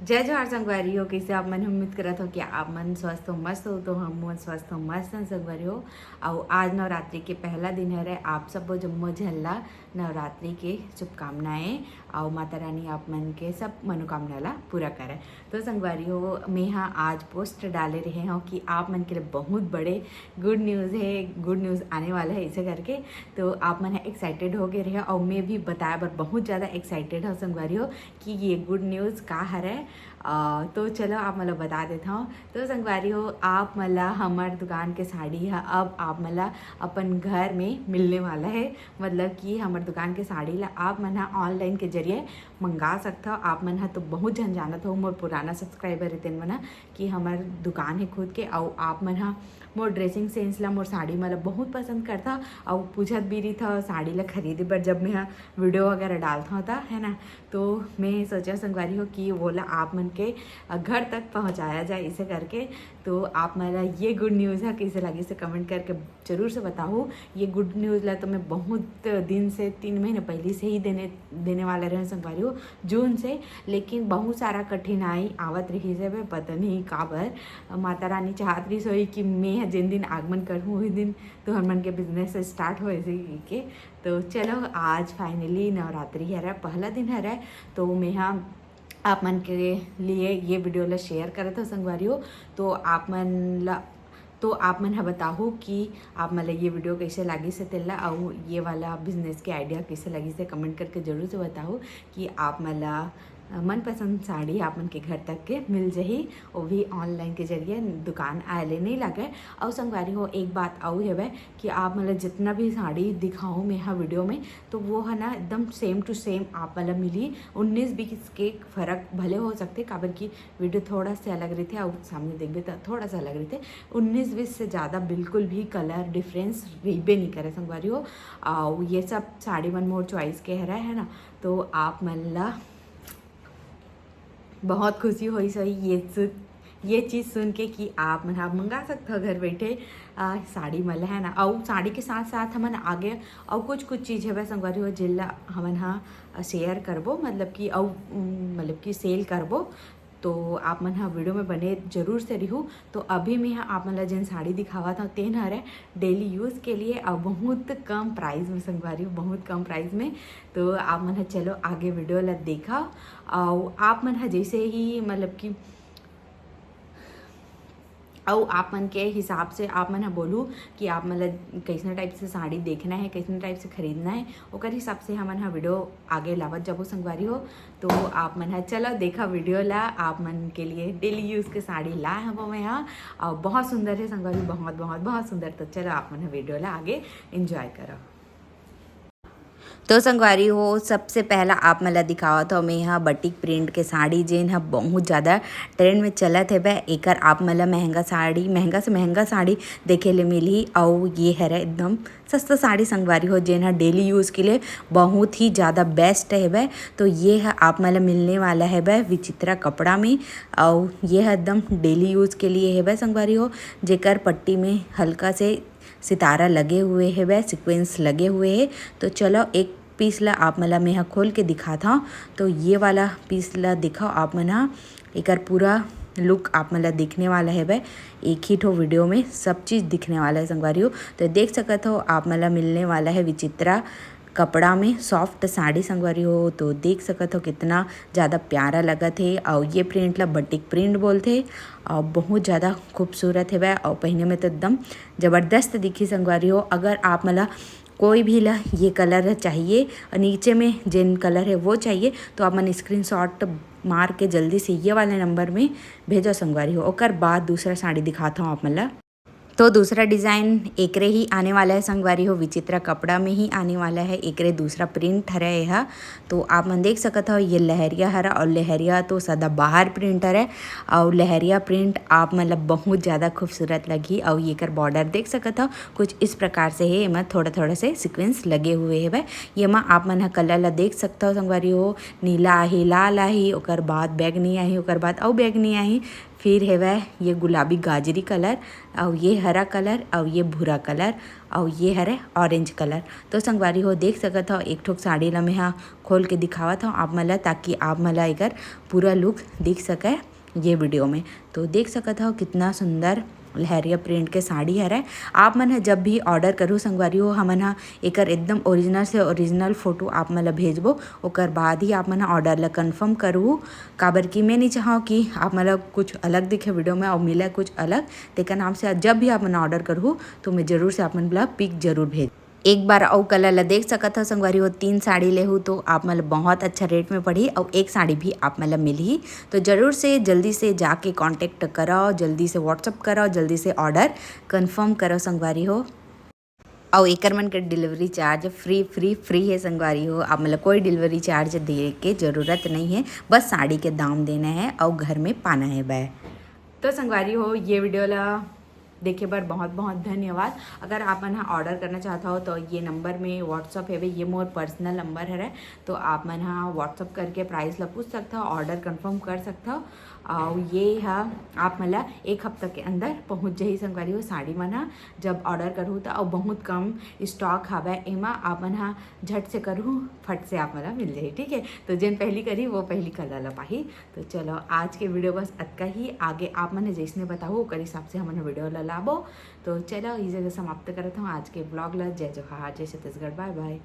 जय जोहार संगवारी हो। कैसे आप मन उम्मीद करत हो कि आप मन स्वस्थ हो मस्त हो। तो हम मन स्वस्थ हो मस्त हैं संगवारी हो। और आज नवरात्रि के पहला दिन है। आप सबको जम्मो झल्ला नवरात्रि के शुभकामनाएं और माता रानी आप मन के सब मनोकामना ला पूरा करे। तो संगवारी हो मैं हाँ आज पोस्ट डाले रहे हूँ कि आप मन के लिए बहुत बड़े गुड न्यूज़ है, गुड न्यूज़ आने वाला है इसे करके। तो आप मन एक्साइटेड हो गए रहे और मैं भी बताया पर बहुत ज़्यादा एक्साइटेड हूँ संगवारी हो कि ये गुड न्यूज़ का है। तो चलो आप मतलब बता देता हूँ। तो संगवारी हो आप मला हमार दुकान के साड़ी है अब आप मला अपन घर में मिलने वाला है। मतलब कि हमार दुकान के साड़ी ला आप मन ऑनलाइन के जरिए मंगा सकते हो। आप मन तो बहुत जन जानत हो मोर पुराना सब्सक्राइबर रहते मना कि हमार दुकान है खुद के। और आप मन मोर ड्रेसिंग सेंस ला मोर साड़ी मतलब बहुत पसंद करता और पूछत भी रही था साड़ी ला खरीदे पर जब मैं वीडियो वगैरह डालता होता है ना। तो मैं सोचा संगवारी हो कि वो ला आप मन के घर तक पहुंचाया जाए इसे करके। तो आप मेरा ये गुड न्यूज़ है कैसे लगी से कमेंट करके ज़रूर से बताओ। ये गुड न्यूज़ ला तो मैं बहुत दिन से 3 महीने पहले से ही देने वाला रहे संगवारी हो जून से। लेकिन बहुत सारा कठिनाई आवत रही से पता नहीं काबर माता रानी चाहत रही सोई कि मैं जिन दिन आगमन करूँ वही दिन तो मन के बिजनेस स्टार्ट हो ऐसे के। तो चलो आज फाइनली नवरात्रि है पहला दिन है। तो मैं हाँ आप मन के लिए ये वीडियो ला शेयर करे तो संगवारी हो। तो आप मन बताओ कि आप मतलब ये वीडियो कैसे लगी से तेला और ये वाला बिजनेस के आइडिया कैसे लगी से कमेंट करके ज़रूर से बताओ कि आप मला मनपसंद साड़ी आप मन के घर तक के मिल जाही वो भी ऑनलाइन के जरिए दुकान आए नहीं लगे। और संगवारी हो एक बात और है कि आप मतलब जितना भी साड़ी दिखाऊँ मैं हाँ वीडियो में तो वो है ना एकदम सेम टू सेम आप मतलब मिली 19-20 के फ़र्क भले हो सकते काबर की वीडियो थोड़ा सा अलग रही थे और सामने देखबे तो थोड़ा सा अलग रही थे 19-20 से ज़्यादा बिल्कुल भी कलर डिफरेंस रहीबे नहीं करे संगवारी हो। और ये सब साड़ी मन मोर चॉइस के है ना। तो आप मतलब बहुत खुशी हुई सही ये चीज़ सुन के कि आप मन आप मंगा सकते हो घर बैठे साड़ी मला है ना। और साड़ी के साथ साथ हमन आगे और कुछ चीज़ है संगवारी हो जिला हमन हाँ शेयर करबो मतलब कि सेल करबो। तो आप मन हाँ वीडियो में बने जरूर से रहूँ। तो अभी मैं हाँ आप मन जिन साड़ी दिखावा था तेन हर डेली यूज़ के लिए और बहुत कम प्राइस में संगवारी बहुत कम प्राइस में। तो आप मन चलो आगे वीडियो ला देखा और आप मन जैसे ही मतलब कि और आप मन के हिसाब से आप मन बोलूँ कि आप मतलब कैसे टाइप से साड़ी देखना है कैसे टाइप से खरीदना है ओकर हिसाब से हमन वीडियो आगे लावत जब संगवारी हो। तो आप मन चलो देखा वीडियो ला आप मन के लिए डेली यूज़ के साड़ी ला हम मैं यहाँ और बहुत सुंदर है संगवारी बहुत बहुत बहुत सुंदर। तो चलो आप मन वीडियो ला आगे इंजॉय करो। तो संगवारी हो सबसे पहला आप मला दिखावा था मैं यहाँ बटिक प्रिंट के साड़ी जेन है बहुत ज़्यादा ट्रेंड में चलत है एकर आप मला महंगा से महंगा साड़ी देखे ले मिली। और ये है एकदम सस्ता साड़ी संगवारी हो जेन है डेली यूज़ के लिए बहुत ही ज़्यादा बेस्ट है तो ये है आप मला मिलने वाला है विचित्रा कपड़ा में। और ये है एकदम डेली यूज़ के लिए है संगवारी हो जेकर पट्टी में हल्का से सितारा लगे हुए है वह सीक्वेंस लगे हुए है। तो चलो एक पीस ला आप मला मैं यहाँ खोल के दिखाता हूँ। तो ये वाला पीस ला दिखाओ आप मना एकर पूरा लुक आप मला दिखने वाला है वह एक ही ठो वीडियो में सब चीज़ दिखने वाला है संगवारी हो। तो देख सकते हो आप मला मिलने वाला है विचित्रा कपड़ा में सॉफ्ट साड़ी संगवारी हो। तो देख सकते हो कितना ज़्यादा प्यारा लगा थे और ये प्रिंट ला बटिक प्रिंट बोलते और बहुत ज़्यादा खूबसूरत है वह और पहने में तो एकदम ज़बरदस्त दिखी संगवारी हो। अगर आप मला कोई भी ला ये कलर चाहिए और नीचे में जिन कलर है वो चाहिए तो आप मन स्क्रीनशॉट मार के जल्दी से ये वाले नंबर में भेजो संगवारी हो। ओकर बाद दूसरा साड़ी दिखाता हूँ आप मला। तो दूसरा डिज़ाइन एकरे ही आने वाला है संगवारी हो विचित्रा कपड़ा में ही आने वाला है एकरे दूसरा प्रिंट हरा है। तो आप मन देख सकते हो ये लहरिया हरा और लहरिया तो सदा बाहर प्रिंट है और लहरिया प्रिंट आप मतलब बहुत ज़्यादा खूबसूरत लगी। और ये कर बॉर्डर देख सकते हो कुछ इस प्रकार से है एमा थोड़ा से सीक्वेंस लगे हुए है ये में आप मन कलर ला देख सकते हो संगवारी हो नीला आही लाल आही ओकर बाद बैगनी आही ओकर बाद और बैगनी आही फिर है वह ये गुलाबी गाजरी कलर और ये हरा कलर और ये भूरा कलर और ये हरे ऑरेंज कलर। तो संगवारी हो देख सकत हो एक ठोक साड़ी ला मैं खोल के दिखावत हूँ आप मला, ताकि आप मला एकर पूरा लुक दिख सके ये वीडियो में। तो देख सकत हो कितना सुंदर लहरिया प्रिंट के साड़ी हरे। आप मन जब भी ऑर्डर करूँ संगवारी हो हमन एकर एकदम ओरिजिनल से ओरिजिनल फोटो आप मन भेजबो, ओकर बाद ही आप मन ऑर्डर ला कन्फर्म करूँ। काबर कि मैं नहीं चाहूँ कि आप मन कुछ अलग दिखे वीडियो में और मिले कुछ अलग। तेकर नाम से जब भी आप मन ऑर्डर करूँ तो मैं जरूर से आप मन ला पिक जरूर भेज। एक बार और कलर ला देख सकत हो संगवारी हो 3 साड़ी लेहूँ तो आप मतलब बहुत अच्छा रेट में पड़ी और एक साड़ी भी आप मतलब मिली। तो ज़रूर से जल्दी से जाके कांटेक्ट करो, जल्दी से व्हाट्सअप करो, जल्दी से ऑर्डर कंफर्म करो संगवारी हो। और एकर मन के डिलीवरी चार्ज फ्री है संगवारी हो। आप मतलब कोई डिलीवरी चार्ज दे के ज़रूरत नहीं है, बस साड़ी के दाम देना है और घर में पाना है वह। तो संगवारी हो ये वीडियो ला देखे बर बहुत बहुत धन्यवाद। अगर आप मन ऑर्डर करना चाहता हो तो ये नंबर में व्हाट्सअप है, ये मोर पर्सनल नंबर है, तो आप मन व्हाट्सअप करके प्राइस ला पूछ सकता हो, ऑर्डर कंफर्म कर सकता हो। और ये आप मला 1 हफ्ता के अंदर पहुँच जाही संगवारी हो साड़ी मन जब ऑर्डर करूँ तो। और बहुत कम स्टॉक हवा एमा, आप मन झट से करूँ फट से आप मला मिल जाही। ठीक है, तो जिन पहली करी वो पहली कलर ला पाही। तो चलो आज के वीडियो बस अतका ही, आगे आप मन जैसने बताओ ओकर हिसाब से हमन वीडियो ला लाबो। तो चलो इस जगह समाप्त करत हूँ आज के ब्लॉग ला। जय जोहार, जय छत्तीसगढ़, बाय बाय।